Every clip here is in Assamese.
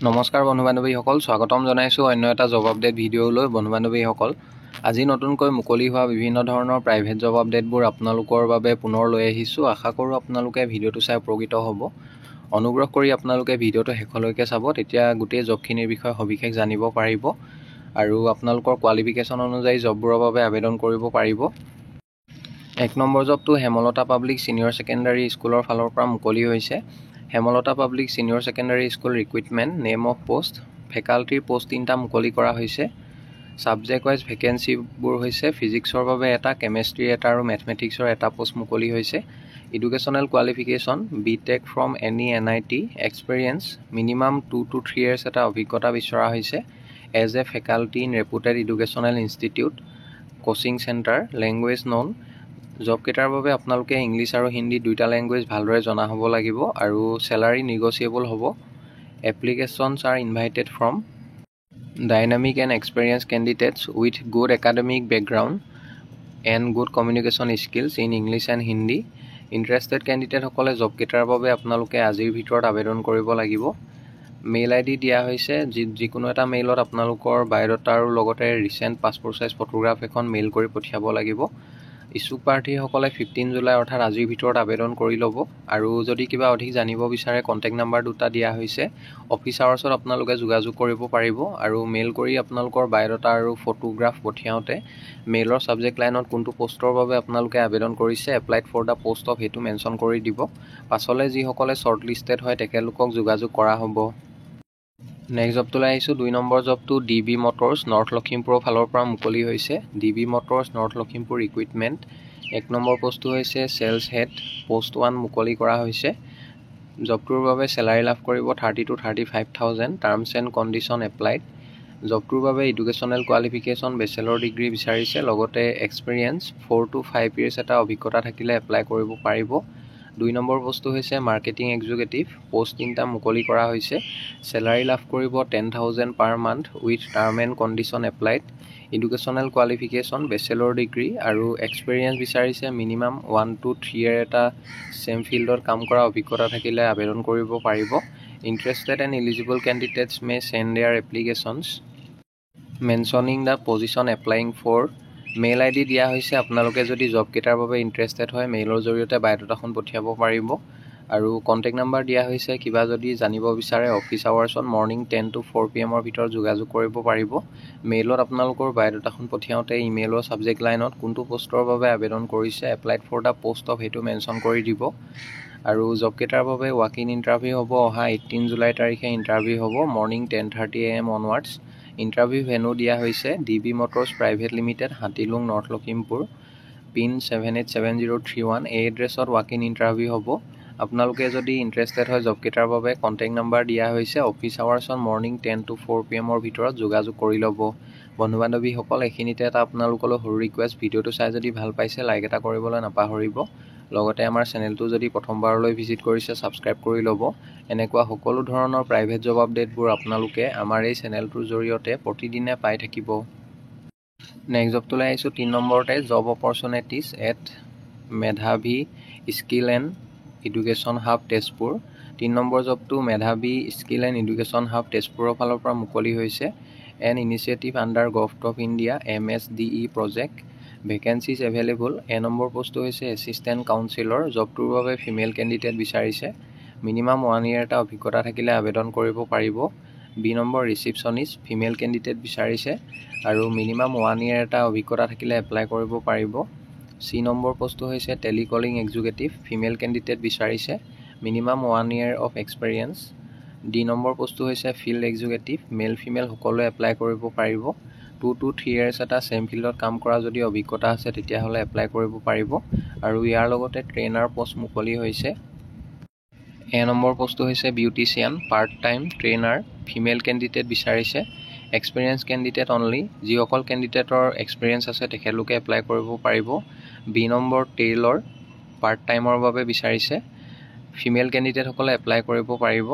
নমস্কাৰ বন্ধু বান্ধৱীসকল, স্বাগতম জনাইছোঁ অন্য এটা জব আপডেট ভিডিঅ'লৈ। বন্ধু বান্ধৱীসকল, আজি নতুনকৈ মুকলি হোৱা বিভিন্ন ধৰণৰ প্ৰাইভেট জব আপডেটবোৰ আপোনালোকৰ বাবে পুনৰ লৈ আহিছোঁ। আশা কৰোঁ আপোনালোকে ভিডিঅ'টো চাই উপকৃত হ'ব। অনুগ্ৰহ কৰি আপোনালোকে ভিডিঅ'টো শেষলৈকে চাব, তেতিয়া গোটেই জবখিনিৰ বিষয়ে সবিশেষ জানিব পাৰিব আৰু আপোনালোকৰ কোৱালিফিকেশ্যন অনুযায়ী জববোৰৰ বাবে আবেদন কৰিব পাৰিব। 1 নম্বৰ জবটো হেমলতা পাব্লিক ছিনিয়ৰ ছেকেণ্ডাৰী স্কুলৰ ফালৰ পৰা মুকলি হৈছে। Hemlata public senior secondary school recruitment, name of post, ফেকাল্টিৰ পোষ্ট 3টা মুকলি কৰা হৈছে। ছাবজেক্ট ৱাইজ ভেকেঞ্চিবোৰ হৈছে ফিজিক্সৰ বাবে এটা, কেমেষ্ট্ৰি এটা আৰু মেথমেটিক্সৰ এটা পোষ্ট মুকলি হৈছে। Educational qualification BTech from any NIT, experience minimum 2 to 3 years এটা অভিজ্ঞতা বিচৰা হৈছে। Age a faculty in reputed educational institute, coaching centre, language none. জবকেইটাৰ বাবে আপোনালোকে ইংলিছ আৰু হিন্দী দুইটা লেংগুৱেজ ভালদৰে জনা হ'ব লাগিব আৰু চেলাৰী নিগচিয়েবল হ'ব। Applications are invited from dynamic and experience candidates with good academic background and good communication skills in English and Hindi. Interested কেণ্ডিডেটসকলে জবকেইটাৰ বাবে আপোনালোকে আজিৰ ভিতৰত আবেদন কৰিব লাগিব। মেইল ID দিয়া হৈছে, যিকোনো এটা মেইলত আপোনালোকৰ বায়'ডাটা আৰু লগতে ৰিচেণ্ট পাছপোৰ্ট চাইজ ফটোগ্ৰাফ এখন মেইল কৰি পঠিয়াব লাগিব। ইচ্ছুক প্ৰাৰ্থীসকলে 15 জুলাই অৰ্থাৎ আজিৰ ভিতৰত আবেদন কৰি ল'ব। আৰু যদি কিবা অধিক জানিব বিচাৰে, কণ্টেক্ট নাম্বাৰ দুটা দিয়া হৈছে। অফিচ আৱাৰ্ছত আপোনালোকে যোগাযোগ কৰিব পাৰিব আৰু মেইল কৰি আপোনালোকৰ বায়'ডাটা আৰু ফটোগ্ৰাফ পঠিয়াওঁতে মেইলৰ ছাবজেক্ট লাইনত কোনটো পোষ্টৰ বাবে আপোনালোকে আবেদন কৰিছে, applied for the post of, সেইটো মেনশ্যন কৰি দিব। পাছলৈ যিসকলে শ্বৰ্ট লিষ্টেড হয় তেখেতলোকক যোগাযোগ কৰা হ'ব। নেক্সট জবটোলৈ আহিছোঁ। 2 নম্বৰ জবটো DB মটৰ্ছ নৰ্থ লখিমপুৰৰ ফালৰ পৰা মুকলি হৈছে। DB Motors north Lakhimpur recruitment, 1 number পোষ্টটো হৈছে চেলছ হেড, পোষ্ট 1 মুকলি কৰা হৈছে। জবটোৰ বাবে চেলাৰী লাভ কৰিব 30 to 35,000, terms and condition applied. জবটোৰ বাবে এডুকেশ্যনেল কোৱালিফিকেশ্যন বেচেলৰ ডিগ্ৰী বিচাৰিছে, লগতে এক্সপেৰিয়েঞ্চ 4 to 5 years এটা অভিজ্ঞতা থাকিলে এপ্লাই কৰিব পাৰিব। 2 নম্বৰ পোষ্টটো হৈছে মাৰ্কেটিং এক্সিকিউটিভ, পোষ্ট 3টা মুকলি কৰা হৈছে। চেলাৰী লাভ কৰিব 10,000 per month with term and condition applied. Educational qualification bachelor degree আৰু এক্সপেৰিয়েঞ্চ বিচাৰিছে, মিনিমাম 1 to 3 year এটা ছেম ফিল্ডত কাম কৰা অভিজ্ঞতা থাকিলে আবেদন কৰিব পাৰিব। Interested and eligible candidates may send their applications mentioning the position applying for. Mail ID দিয়া হৈছে। আপোনালোকে যদি জবকেইটাৰ বাবে ইণ্টাৰেষ্টেড হয় মেইলৰ জৰিয়তে বায়'ডাটাখন পঠিয়াব পাৰিব আৰু কণ্টেক্ট নাম্বাৰ দিয়া হৈছে। কিবা যদি জানিব বিচাৰে অফিচ আৱাৰ্ছত মৰ্ণিং 10 to 4 PM ভিতৰত যোগাযোগ কৰিব পাৰিব। মেইলত আপোনালোকৰ বায়'ডাটাখন পঠিয়াওঁতে ইমেইলৰ ছাবজেক্ট লাইনত কোনটো পোষ্টৰ বাবে আবেদন কৰিছে, applied for the post of, সেইটো মেনশ্যন কৰি দিব। আৰু জবকেইটাৰ বাবে ৱাক ইন ইণ্টাৰভিউ হ'ব। অহা 18 জুলাই তাৰিখে ইণ্টাৰভিউ হ'ব, morning 10:30 AM onwards. Interview venue দিয়া হৈছে DB motors private limited, Hatilung north Lakhimpur, pin 787031। এই এড্ৰেছত ৱাক ইন ইণ্টাৰভিউ হ'ব। আপোনালোকে যদি ইণ্টাৰেষ্টেড হয় জবকেইটাৰ বাবে কণ্টেক্ট নাম্বাৰ দিয়া হৈছে। অফিচ আৱাৰ্ছত মৰ্ণিং 10 to 4 PM ভিতৰত যোগাযোগ কৰি ল'ব। বন্ধু বান্ধৱীসকল, এইখিনিতে এটা আপোনালোকলৈ সৰু ৰিকুৱেষ্ট, ভিডিঅ'টো চাই যদি ভাল পাইছে লাইক এটা কৰিবলৈ নাপাহৰিব। লগতে আমাৰ চেনেলটো যদি প্ৰথমবাৰলৈ ভিজিট কৰিছে ছাবস্ক্ৰাইব কৰি ল'ব। এনেকুৱা সকলো ধৰণৰ প্ৰাইভেট জব আপডেটবোৰ আপোনালোকে আমাৰ এই চেনেলটোৰ জৰিয়তে প্ৰতিদিনে পাই থাকিব। নেক্সট জবটোলৈ আহিছোঁ। 3 নম্বৰতে job opportunities at Medhavi skill and education hub Tezpur. 3 number জবটো Medhavi skill and education hub তেজপুৰৰ ফালৰ পৰা মুকলি হৈছে। An initiative under government of India MSDE project, vacancies available. A number পোষ্টটো হৈছে এছিষ্টেণ্ট কাউন্সিলৰ। জবটোৰ বাবে ফিমেল কেণ্ডিডেট বিচাৰিছে, মিনিমাম 1 year এটা অভিজ্ঞতা থাকিলে আবেদন কৰিব পাৰিব। B number receptionist, female candidate বিচাৰিছে আৰু মিনিমাম 1 year এটা অভিজ্ঞতা থাকিলে এপ্লাই কৰিব পাৰিব। চি নম্বৰ পোষ্টটো হৈছে টেলিকলিং এক্সিকিউটিভ, ফিমেল কেণ্ডিডেট বিচাৰিছে, minimum 1 year of experience. D number পোষ্টটো হৈছে ফিল্ড এক্সিকিউটিভ, মেল ফিমেল সকলোৱে এপ্লাই কৰিব পাৰিব। 2 to 3 years এটা ছেম ফিল্ডত কাম কৰা যদি অভিজ্ঞতা আছে তেতিয়াহ'লে এপ্লাই কৰিব পাৰিব আৰু ইয়াৰ লগতে ট্ৰেইনাৰ পোষ্ট মুকলি হৈছে। এ নম্বৰ পোষ্টটো হৈছে beautician, part time trainer, female candidate বিচাৰিছে, এক্সপেৰিয়েঞ্চ কেণ্ডিডেট অনলি। যিসকল কেণ্ডিডেটৰ এক্সপেৰিয়েঞ্চ আছে তেখেতলোকে এপ্লাই কৰিব পাৰিব। বি নম্বৰ টেইলৰ, পাৰ্ট টাইমৰ বাবে বিচাৰিছে, ফিমেল কেণ্ডিডেটসকলে এপ্লাই কৰিব পাৰিব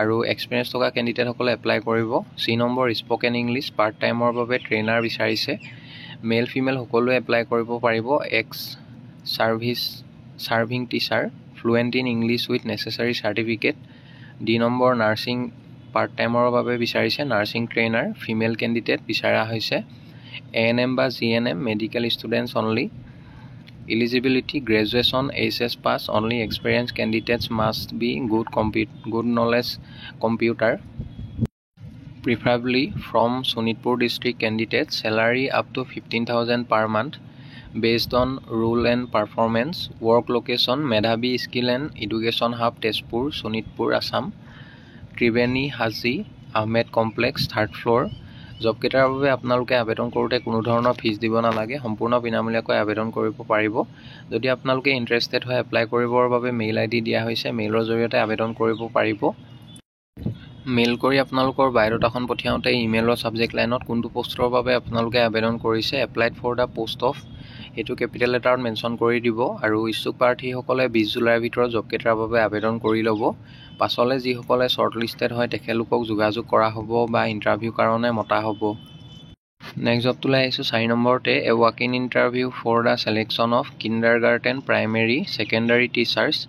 আৰু এক্সপেৰিয়েঞ্চ থকা কেণ্ডিডেটসকলে এপ্লাই কৰিব। C number spoken English, part টাইমৰ বাবে ট্ৰেইনাৰ বিচাৰিছে, মেল ফিমেল সকলোৱে এপ্লাই কৰিব পাৰিব। X serving teacher, fluent in English with necessary certificate. D number nursing part টাইমৰ বাবে বিচাৰিছে নাৰ্ছিং ট্ৰেইনাৰ ফিমেল কেণ্ডিডেট বিচৰা হৈছে ANM বা GNM medical students only eligibility graduation HS pass only experience candidates must be good knowledge computer preferably from Sonitpur district candidates salary up to 15,000 per month based on rule and performance work location Medhabi skill and education hub Tezpur Sonitpur Assam Triveni Haji Ahmed complex 3rd floor job কেটাৰ বাবে আপোনালোকে আবেদন কৰোঁতে কোনো ধৰণৰ ফিজ দিব নালাগে সম্পূৰ্ণ বিনামূলীয়াকৈ আবেদন কৰিব পাৰিব যদি আপোনালোকে ইন্টাৰেষ্টেড হয় এপ্লাই কৰিবৰ বাবে মেইল আইডি দিয়া হৈছে মেইলৰ জৰিয়তে আবেদন কৰিব পাৰিব মেইল কৰি আপোনালোকৰ বায়োডাটাখন পঠিয়াওঁতে ইমেইলৰ সাবজেক্ট লাইনত কোনটো পোষ্টৰ বাবে আপোনালোকে আবেদন কৰিছে applied for the post of এটো ক্যাপিটেল লেটাৰত মেনশন কৰি দিব আৰু ইচ্ছুক প্ৰাৰ্থীসকলে 20 জুলাইৰ ভিতৰত জব কেটাৰ বাবে আবেদন কৰি ল'ব পাছলে যিসকলে শৰ্ট লিষ্টেড হয় তেখেতলোকক যোগাযোগ কৰা হ'ব বা ইন্টাৰভিউ কাৰণে মতা হ'ব নেক্সট জব তুলাই আহিছো 4 নম্বৰতে a walk in interview for the selection of kindergarten primary secondary teachers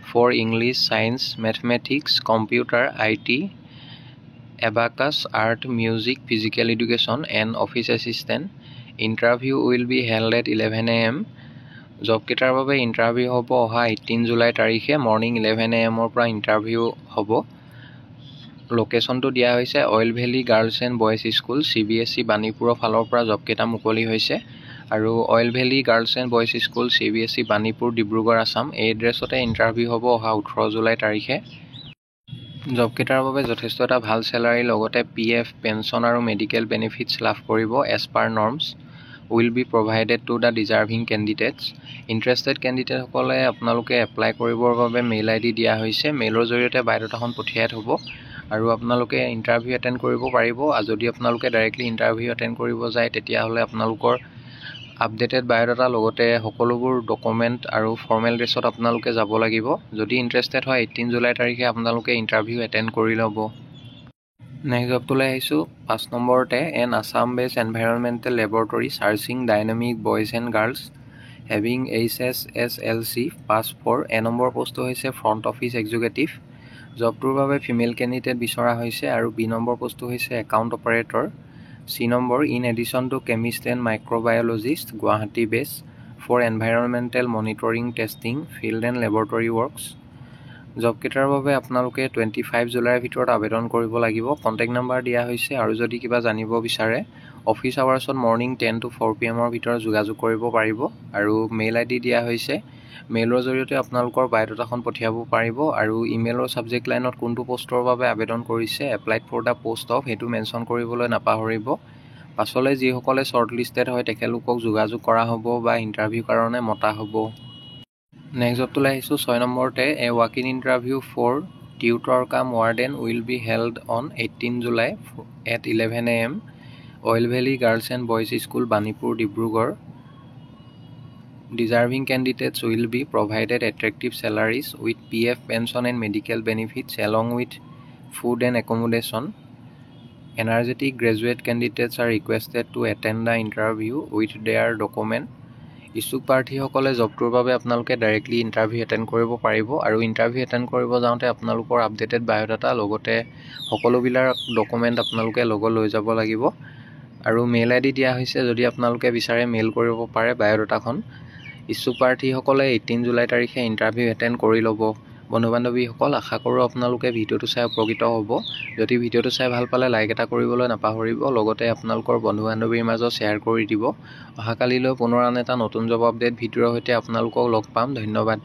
for English, Science, Mathematics, Computer, IT, Abacus, Art, Music, Physical Education and Office Assistant. Interview will be held at 11 AM. Job ketar babe interview hobo oha 18 July tarikhe morning 11 AM or pra interview hobo. Location to dia hoise Oil Valley Girls and Boys School CBSE Banipur falor pra job keta mukoli hoise. আৰু oil valley girls and boys school CBSE Banipur Dibrugarh Assam এই এড্ৰেছতে ইন্টাৰভিউ হ'ব অহা 18 জুলাই তাৰিখে জব কেটাৰ বাবে যথেষ্ট এটা ভাল স্যালাৰি লগতে PF পেনশন আৰু মেডিকেল বেনিফিটছ লাভ কৰিব as per norms will be provided to the deserving candidates interested candidate সকলে আপোনালোকে এপ্লাই কৰিবৰ বাবে মেইল আইডি দিয়া হৈছে মেইলৰ জৰিয়তে বায়োডাটাখন পঠিয়াই থব আৰু আপোনালোকে ইন্টাৰভিউ এটেন্ড কৰিব পাৰিব আৰু যদি আপোনালোকে ডাইৰেক্টলি ইন্টাৰভিউ এটেন্ড কৰিব যায় তেতিয়া হলে আপোনালোকৰ আপডেটেড বায়োডাটা লগতে সকলোবোৰ ডকুমেন্ট আৰু ফৰ্মেল ড্ৰেছত আপোনালোকে যাব লাগিব যদি ইন্টাৰেষ্টেড হয় 18 জুলাই তাৰিখে আপোনালোকে ইন্টাৰভিউ এটেন্ড কৰি ল'ব নেক্সট জব তুলাই আহিছো 5 নম্বৰতে an Assam based environmental laboratory searching dynamic boys and girls having HSSLC pass for a number post হৈছে ফ্ৰণ্ট অফিচ এক্সিকিউটিভ জবটোৰ বাবে ফিমেল কেণ্ডিডেট বিচৰা হৈছে আৰু বি নম্বৰ পোষ্ট হৈছে account operator C number in addition to chemist and microbiologist Guwahati base for environmental monitoring testing field and laboratory works job ketar babe apnaloke 25 July ভিতৰত আবেদন কৰিব লাগিব কন্টাক্ট নম্বৰ দিয়া হৈছে আৰু যদি কিবা জানিব বিচাৰে অফিস আৱাৰ্ছত মৰ্নিং 10 to 4 PM ৰ ভিতৰত যোগাযোগ কৰিব পাৰিব আৰু মেইল আইডি দিয়া হৈছে মেইলৰ জৰিয়তে আপোনালোকৰ বায়োডাটাখন পঠিয়াব পাৰিব আৰু ইমেইলৰ সাবজেক্ট লাইনত কোনটো পোষ্টৰ বাবে আবেদন কৰিছে applied for the post of হেতু মেনশন কৰিবলৈ নাপাহৰিব পাছলে যিসকলে শৰ্ট লিষ্টেড হয় তেখেতলোকক যোগাযোগ কৰা হ'ব বা ইন্টাৰভিউ কাৰণে মতা হ'ব নেক্সট জব তুলাই আহিছো 6 নম্বৰতে a walk in interview for tutor কাম warden will be held on 18 July at 11 AM Oil Valley Girls and Boys School Banipur Dibrugarh Deserving candidates will be provided attractive salaries with PF pension and medical benefits along with food and accommodation. Energetic graduate candidates are requested to attend the interview with their document. ইচ্ছুক প্ৰাৰ্থীসকলে জবটোৰ বাবে আপোনালোকে ডাইৰেক্টলি ইন্টাৰভিউ এটেন্ড কৰিব পাৰিব আৰু ইন্টাৰভিউ এটেন্ড কৰিব যাওঁতে আপোনালোকৰ আপডেটেড বায়োডাটা লগতে সকলোবিলাক ডকুমেন্ট আপোনালোকে লগত লৈ যাব লাগিব আৰু মেইল আইডি দিয়া হৈছে যদি আপোনালোকে বিচাৰে মেইল কৰিব পাৰে বায়োডাটাখন ইচ্ছুক প্ৰাৰ্থীসকলে 18 জুলাই তাৰিখে ইন্টাৰভিউ এটেন্ড কৰি ল'ব বন্ধু-বান্ধৱীসকল আশা কৰোঁ আপোনালোকে ভিডিঅ'টো চাই উপকৃত হ'ব যদি ভিডিঅ'টো চাই ভাল পালে লাইক এটা কৰিবলৈ নাপাহৰিব লগতে আপোনালোকৰ বন্ধু-বান্ধৱীৰ মাজত শ্বেয়াৰ কৰি দিব অহাকালিলৈ পুনৰ আন এটা নতুন জব আপডেট ভিডিঅ'ৰ সৈতে আপোনালোকক লগ পাম ধন্যবাদ